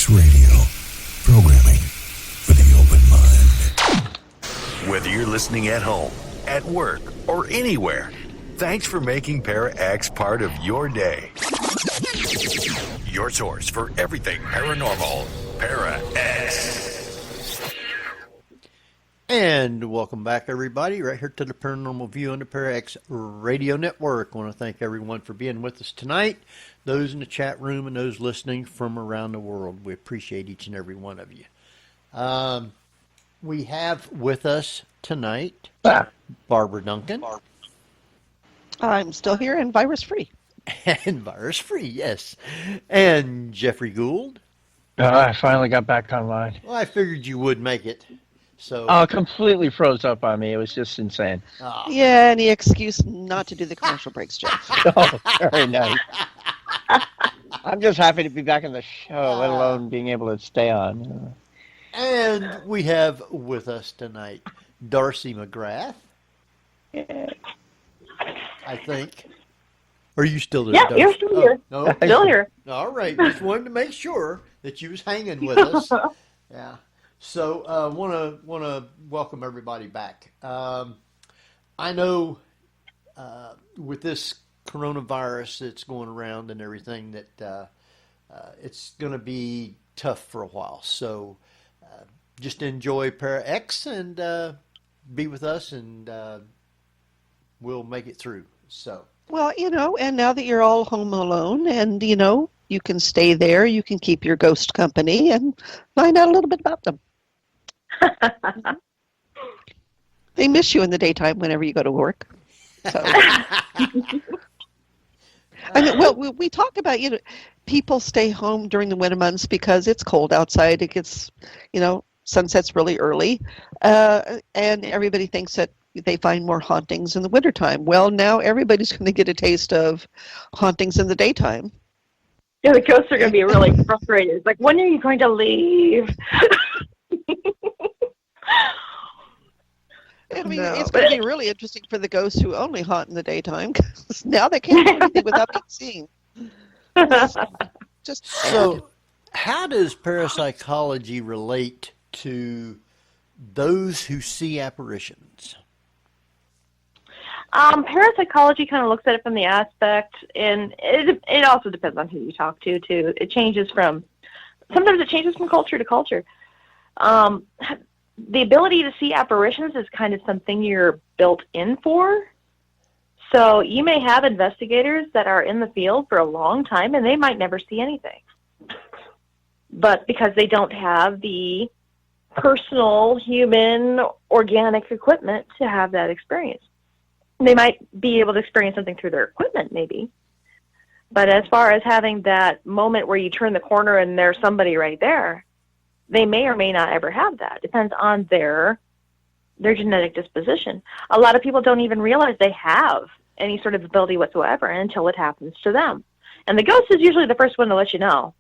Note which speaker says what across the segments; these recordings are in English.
Speaker 1: Metaphysics Radio. Programming for the open mind.
Speaker 2: Whether you're listening at home, at work, or anywhere, thanks for making Para-X part of your day. Your source for everything paranormal, Para-X.
Speaker 3: And welcome back, everybody, right here to the Paranormal View on the Parax Radio Network. I want to thank everyone for being with us tonight, those in the chat room and those listening from around the world. We appreciate each and every one of you. We have with us tonight Barbara Duncan.
Speaker 4: I'm still here and virus-free.
Speaker 3: And virus-free, yes. And Geoffrey Gould.
Speaker 5: I finally got back online.
Speaker 3: Well, I figured you would make it. So
Speaker 5: completely froze up on me. It was just insane.
Speaker 3: Oh.
Speaker 4: Yeah, any excuse not to do the commercial breaks, Jeff.
Speaker 5: Oh, very nice. I'm just happy to be back in the show, let alone being able to stay on.
Speaker 3: And we have with us tonight Darcie McGrath.
Speaker 5: Yeah.
Speaker 3: I think. Are you still there?
Speaker 6: Yeah,
Speaker 3: Darcie?
Speaker 6: you're still here.
Speaker 3: Oh, no?
Speaker 6: Still here.
Speaker 3: All right. Just wanted to make sure that you was hanging with us. Yeah. So want to welcome everybody back. I know with this coronavirus that's going around and everything that it's going to be tough for a while. So just enjoy Para-X and be with us, and we'll make it through. So.
Speaker 4: Well, and now that you're all home alone and, you can stay there, you can keep your ghost company and find out a little bit about them. They miss you in the daytime whenever you go to work. So. We talk about, people stay home during the winter months because it's cold outside. It gets, sunsets really early. And everybody thinks that they find more hauntings in the wintertime. Well, now everybody's going to get a taste of hauntings in the daytime.
Speaker 6: Yeah, the ghosts are going to be really frustrated. It's like, when are you going to leave?
Speaker 4: It's going to be really interesting for the ghosts who only haunt in the daytime, because now they can't do anything without being seen. Just
Speaker 3: so, how does parapsychology relate to those who see apparitions?
Speaker 6: Parapsychology kind of looks at it from the aspect, and it also depends on who you talk to, too. Sometimes it changes from culture to culture. The ability to see apparitions is kind of something you're built in for. So you may have investigators that are in the field for a long time, and they might never see anything. But because they don't have the personal, human, organic equipment to have that experience. They might be able to experience something through their equipment, maybe. But as far as having that moment where you turn the corner and there's somebody right there, they may or may not ever have that. Depends on their genetic disposition. A lot of people don't even realize they have any sort of ability whatsoever until it happens to them. And the ghost is usually the first one to let you know.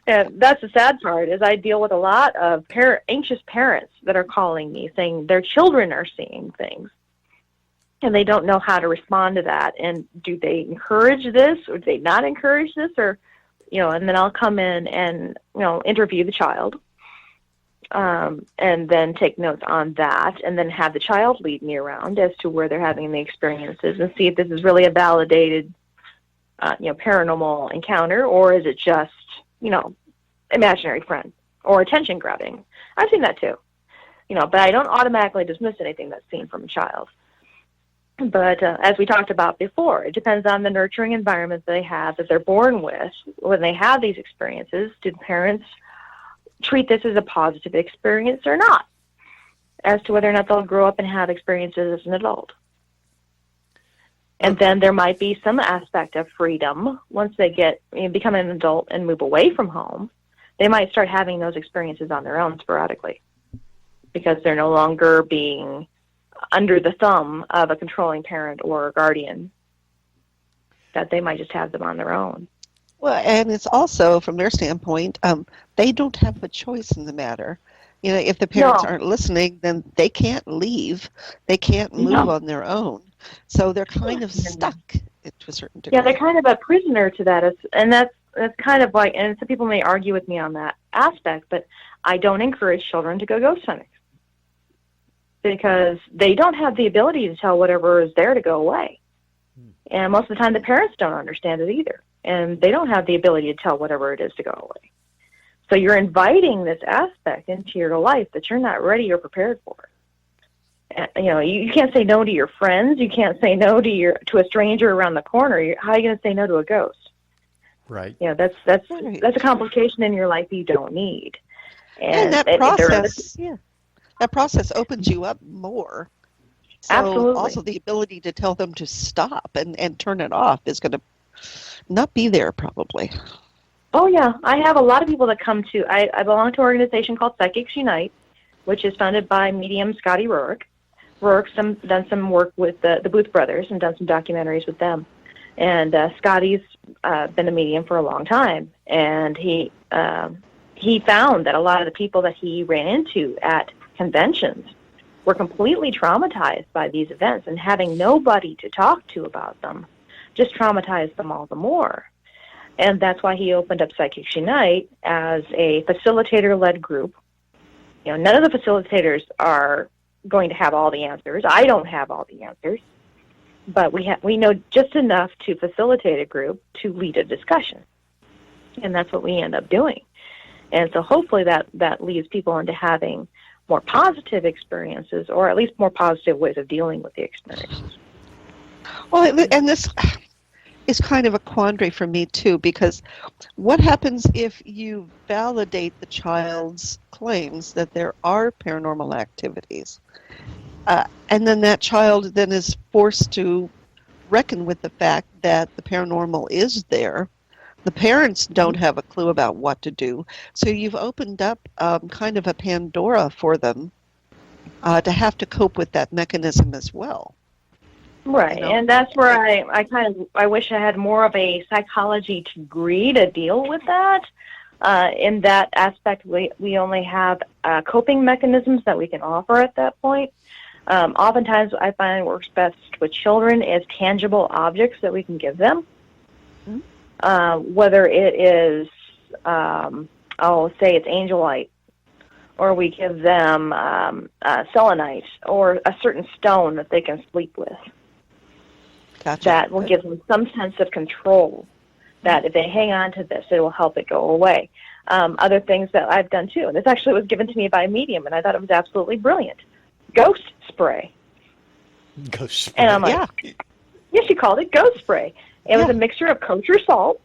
Speaker 6: And that's the sad part, is I deal with a lot of anxious parents that are calling me saying their children are seeing things. And they don't know how to respond to that. And do they encourage this, or do they not encourage this? Or, and then I'll come in and, interview the child. And then take notes on that, and then have the child lead me around as to where they're having the experiences, and see if this is really a validated, paranormal encounter, or is it just, imaginary friend or attention grabbing. I've seen that too, but I don't automatically dismiss anything that's seen from a child. But as we talked about before, it depends on the nurturing environment they have, that they're born with. When they have these experiences, do the parents treat this as a positive experience or not, as to whether or not they'll grow up and have experiences as an adult. And then there might be some aspect of freedom once they become an adult and move away from home. They might start having those experiences on their own sporadically, because they're no longer being under the thumb of a controlling parent or a guardian, that they might just have them on their own.
Speaker 4: Well, and it's also, from their standpoint, they don't have a choice in the matter. If the parents aren't listening, then they can't leave. They can't move on their own. So they're kind of stuck to a certain degree.
Speaker 6: Yeah, they're kind of a prisoner to that. And that's that's kind of like, and some people may argue with me on that aspect, but I don't encourage children to go ghost hunting because they don't have the ability to tell whatever is there to go away. And most of the time the parents don't understand it either. And they don't have the ability to tell whatever it is to go away. So you're inviting this aspect into your life that you're not ready or prepared for. You know, you can't say no to your friends. You can't say no to a stranger around the corner. How are you going to say no to a ghost?
Speaker 3: Right.
Speaker 6: You know, that's a complication in your life you don't need.
Speaker 4: And that process, that process opens you up more. So
Speaker 6: Absolutely.
Speaker 4: Also the ability to tell them to stop and turn it off is going to not be there probably.
Speaker 6: Oh, yeah. I have a lot of people that come to, I belong to an organization called Psychics Unite, which is founded by medium Scotty Rourke. Rourke's done some work with the Booth brothers and done some documentaries with them. And Scotty's been a medium for a long time. And he found that a lot of the people that he ran into at conventions were completely traumatized by these events, and having nobody to talk to about them just traumatized them all the more. And that's why he opened up Psychics Unite as a facilitator-led group. You know, none of the facilitators are going to have all the answers. I don't have all the answers. But we know just enough to facilitate a group to lead a discussion. And that's what we end up doing. And so hopefully that leads people into having more positive experiences, or at least more positive ways of dealing with the experiences.
Speaker 4: Well, and this is kind of a quandary for me too, because what happens if you validate the child's claims that there are paranormal activities, and then that child then is forced to reckon with the fact that the paranormal is there? The parents don't have a clue about what to do, so you've opened up kind of a Pandora for them to have to cope with that mechanism as well.
Speaker 6: Right,
Speaker 4: You know?
Speaker 6: and that's where I wish I had more of a psychology degree to deal with that. In that aspect, we only have coping mechanisms that we can offer at that point. Oftentimes, I find it works best with children is tangible objects that we can give them. Whether it is, I'll say it's angelite, or we give them selenite, or a certain stone that they can sleep with.
Speaker 4: Gotcha.
Speaker 6: That will give them some sense of control, that if they hang on to this, it will help it go away. Other things that I've done too, and this actually was given to me by a medium, and I thought it was absolutely brilliant. Ghost spray.
Speaker 3: Ghost spray.
Speaker 6: And I'm like, yeah, she called it ghost spray. It was a mixture of kosher salt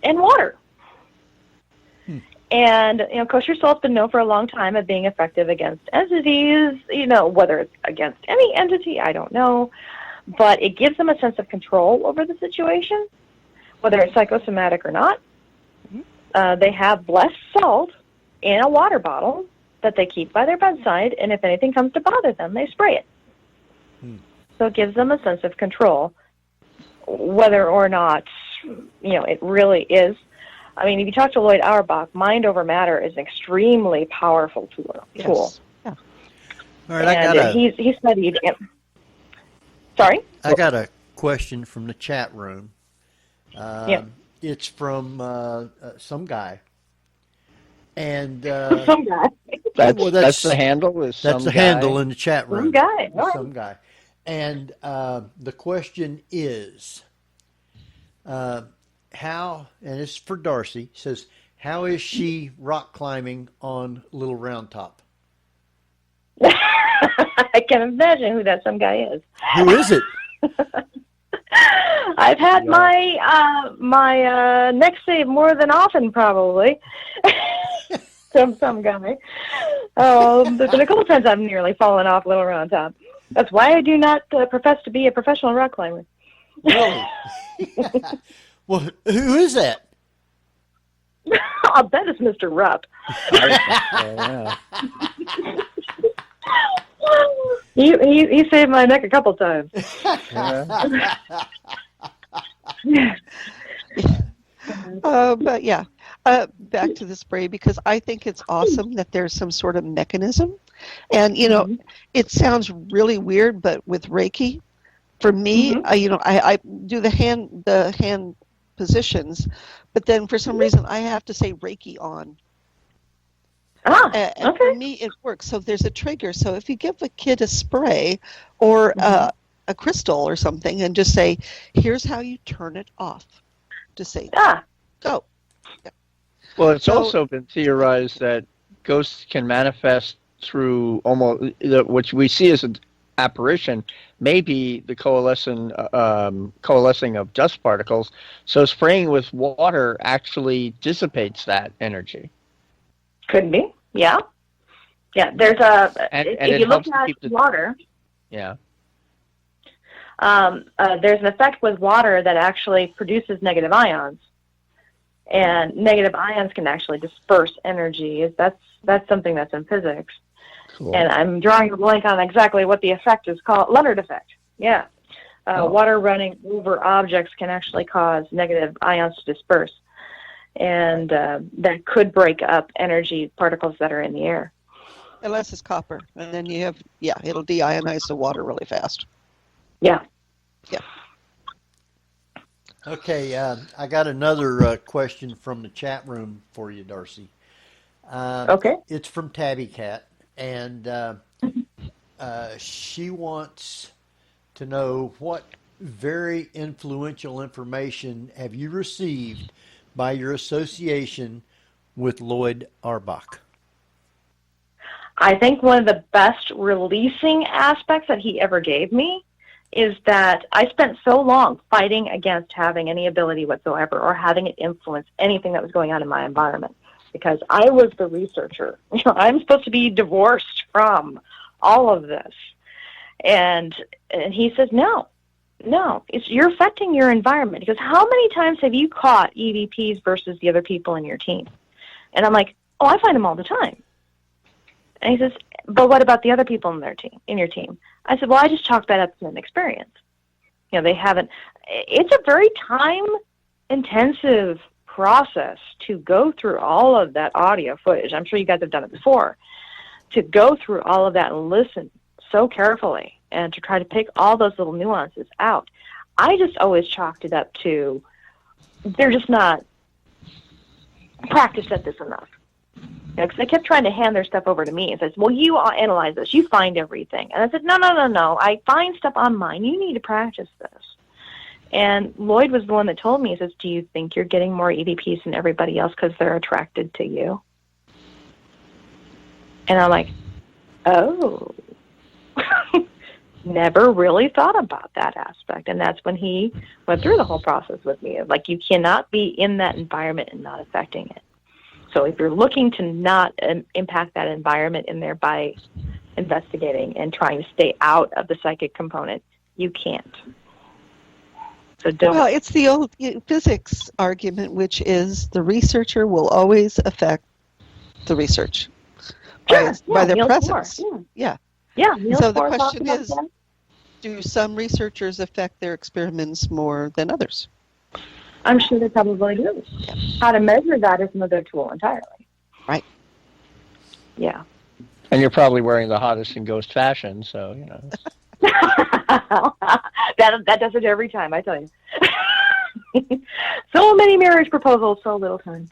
Speaker 6: and water. And, you know, kosher salt's been known for a long time as being effective against entities, you know, whether it's against any entity, I don't know. But it gives them a sense of control over the situation, whether it's psychosomatic or not. They have blessed salt in a water bottle that they keep by their bedside, and if anything comes to bother them, they spray it. So it gives them a sense of control, whether or not, you know, it really is. I mean, if you talk to Lloyd Auerbach, mind over matter is an extremely powerful tool.
Speaker 4: Yes. Yeah.
Speaker 3: All right,
Speaker 6: he studied it. Sorry?
Speaker 3: I got a question from the chat room.
Speaker 6: Yeah.
Speaker 3: It's from some guy. And
Speaker 6: Some guy.
Speaker 5: That's the handle. Is
Speaker 3: that's the
Speaker 5: some guy.
Speaker 3: handle in the chat room.
Speaker 6: Some guy. All right.
Speaker 3: Some guy. And the question is, how, and it's for Darcie, says, how is she rock climbing on Little Round Top?
Speaker 6: I can imagine who that some guy is.
Speaker 3: Who is it?
Speaker 6: I've had my neck saved more than often, probably. some guy. There's been a couple times I've nearly fallen off Little Round Top. That's why I do not profess to be a professional rock climber.
Speaker 3: Really? Well, who is that?
Speaker 6: I'll bet it's Mr. Rupp.
Speaker 5: Yeah.
Speaker 6: He saved my neck a couple times.
Speaker 4: But yeah, back to the spray, because I think it's awesome that there's some sort of mechanism. And, you know, it sounds really weird, but with Reiki, for me, you know, I do the hand positions, but then for some reason I have to say Reiki on. And
Speaker 6: Okay.
Speaker 4: for me, it works. So there's a trigger. So if you give a kid a spray or a crystal or something and just say, here's how you turn it off. Just say, go. Yeah.
Speaker 5: Well, it's
Speaker 4: So-
Speaker 5: also been theorized that ghosts can manifest through almost what we see as an apparition, maybe the coalescing of dust particles. So spraying with water actually dissipates that energy.
Speaker 6: Could be. Yeah. Yeah. There's a.
Speaker 5: And
Speaker 6: if
Speaker 5: it
Speaker 6: you look
Speaker 5: helps to
Speaker 6: at
Speaker 5: keep the-
Speaker 6: water,
Speaker 5: Yeah.
Speaker 6: there's an effect with water that actually produces negative ions, and negative ions can actually disperse energy. That's something that's in physics.
Speaker 5: Cool.
Speaker 6: And I'm drawing a blank on exactly what the effect is called. Leonard effect. Yeah. Water running over objects can actually cause negative ions to disperse. And that could break up energy particles that are in the air.
Speaker 4: Unless it's copper. And then you have, it'll deionize the water really fast.
Speaker 6: Yeah.
Speaker 4: Yeah.
Speaker 3: Okay, I got another question from the chat room for you, Darcie.
Speaker 6: Okay.
Speaker 3: It's from Tabby Cat, and she wants to know what very influential information have you received by your association with Lloyd Arbach?
Speaker 6: I think one of the best releasing aspects that he ever gave me is that I spent so long fighting against having any ability whatsoever or having it influence anything that was going on in my environment, because I was the researcher. I'm supposed to be divorced from all of this. And he says, no, you're affecting your environment. He goes, how many times have you caught EVPs versus the other people in your team? And I'm like, oh, I find them all the time. And he says, but what about the other people in your team? I said, well, I just chalked that up to an experience. They haven't. It's a very time-intensive process to go through all of that audio footage. I'm sure you guys have done it before. To go through all of that and listen so carefully and to try to pick all those little nuances out. I just always chalked it up to they're just not practiced at this enough. Because they kept trying to hand their stuff over to me and says, well, you analyze this. You find everything. And I said, no. I find stuff on mine. You need to practice this. And Lloyd was the one that told me, he says, do you think you're getting more EVPs than everybody else because they're attracted to you? And I'm like, oh. Never really thought about that aspect. And that's when he went through the whole process with me. Like, you cannot be in that environment and not affecting it. So if you're looking to not impact that environment in there by investigating and trying to stay out of the psychic component, you can't. So don't.
Speaker 4: Well, it's the old physics argument, which is the researcher will always affect the research by their presence. Yeah. So the question is, do some researchers affect their experiments more than others?
Speaker 6: I'm sure they probably do. Yeah. How to measure that is another tool entirely.
Speaker 4: Right.
Speaker 6: Yeah.
Speaker 5: And you're probably wearing the hottest in ghost fashin, so,
Speaker 6: that does it every time, I tell you. So many marriage proposals, so little time.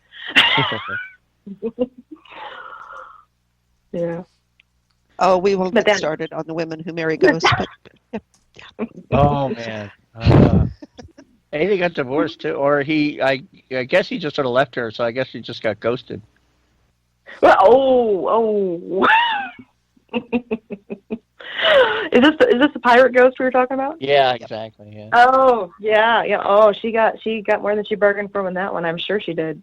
Speaker 6: Yeah.
Speaker 4: Oh, we won't get started on the women who marry ghosts. But,
Speaker 5: Oh, man. He got divorced, too. Or I guess he just sort of left her, so I guess he just got ghosted.
Speaker 6: Oh. Is this the pirate ghost we were talking about?
Speaker 5: Yeah, exactly. Yeah.
Speaker 6: Oh, yeah. Oh, she got more than she bargained for in that one. I'm sure she did.